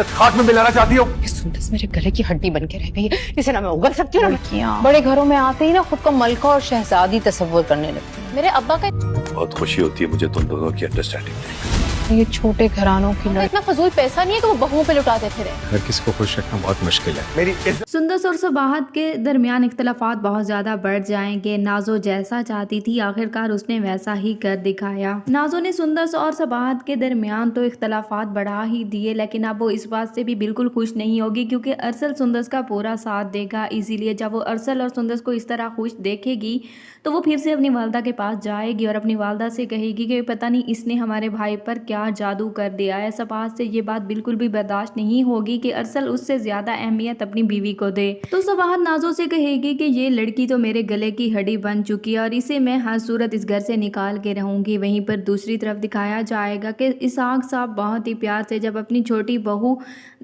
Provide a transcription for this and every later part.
खाक में मिलाना चाहती हो? ये सुंदस मेरे गले की हड्डी बन के रह गई है, इसे ना मैं उगल सकती हूँ। लड़कियाँ बड़े घरों में आते ही ना खुद को मलका और शहजादी तस्वुर करने लगती हैं। मेरे अब्बा का बहुत खुशी होती है मुझे तुम दोनों की अंडरस्टैंडिंग। ये छोटे घरानों की इतना फजूल पैसा नहीं है कि वो बहुओं पे लुटा देते रहे। हर किसी को खुश रखना बहुत मुश्किल है। मेरी इज्जत सुंदस और सबाहत के दरमियान इख्तलाफात बहुत ज़्यादा बढ़ जाएंगे। नाजो जैसा चाहती थी आखिरकार उसने वैसा ही कर दिखाया। नाजो ने सुंदस और सबाहत के दरमियान तो इख्तलाफात बढ़ा ही दिए, लेकिन अब वो इस बात से भी बिल्कुल खुश नहीं होगी क्योंकि अरसल सुंदस का पूरा साथ देगा। इसीलिए जब वो अरसल और सुंदस को इस तरह खुश देखेगी तो वो फिर से अपनी वालदा के पास जाएगी और अपनी वालदा से कहेगी कि पता नहीं इसने हमारे भाई पर क्या जादू कर दिया है। सबाहत से ये बात बिल्कुल भी बर्दाश्त नहीं होगी कि अरसल उससे ज़्यादा अहमियत अपनी बीवी को दे। तो सबाहत नाजो से कहेगी कि ये लड़की तो मेरे गले की हड्डी बन चुकी है और इसे मैं हर सूरत इस घर से निकाल के रहूंगी। वहीं पर दूसरी तरफ दिखाया जाएगा कि इसहाक साहब बहुत ही प्यार से जब अपनी छोटी बहू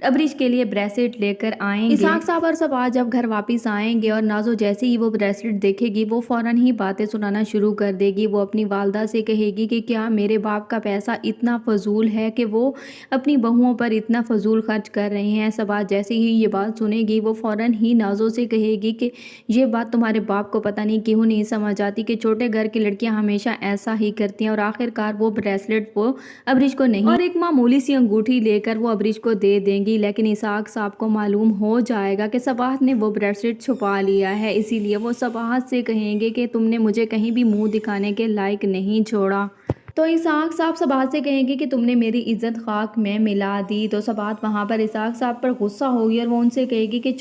अबरिश के लिए ब्रेसलेट लेकर आएंगे। इसहाक साहब और सबाहत जब घर वापस आएंगे और नाजो जैसे ही वो ब्रेसलेट देखेगी वो फौरन ही बातें सुनाना शुरू कर देगी। वो अपनी वालदा से कहेगी कि क्या मेरे बाप का पैसा इतना फजूल है कि वो अपनी बहुओं पर इतना फजूल खर्च कर रहे हैं। सबाहत जैसे ही ये बात सुनेगी वो फौरन ही नाजो से कहेगी कि ये बात तुम्हारे बाप को पता नहीं क्यों नहीं समझ आती कि छोटे घर की लड़कियां हमेशा ऐसा ही करती हैं। और आखिरकार वो ब्रेसलेट वो अबरिश को नहीं और एक मामूली सी अंगूठी लेकर वो अबरिश को दे देंगी। लेकिन इसहाक साहब को मालूम हो जाएगा कि सबाहत ने वो ब्रेसलेट छुपा लिया है, इसीलिए वो सबाहत से कहेंगे कि तुमने मुझे कहीं भी मुंह दिखाने के लायक नहीं छोड़ा। तो इसहाक साहब सबाहत से कहेंगे कि तुमने मेरी इज्जत खाक में मिला दी। तो सबाहत वहाँ पर इसहाक साहब पर गुस्सा होगी और वो उनसे कहेगी कि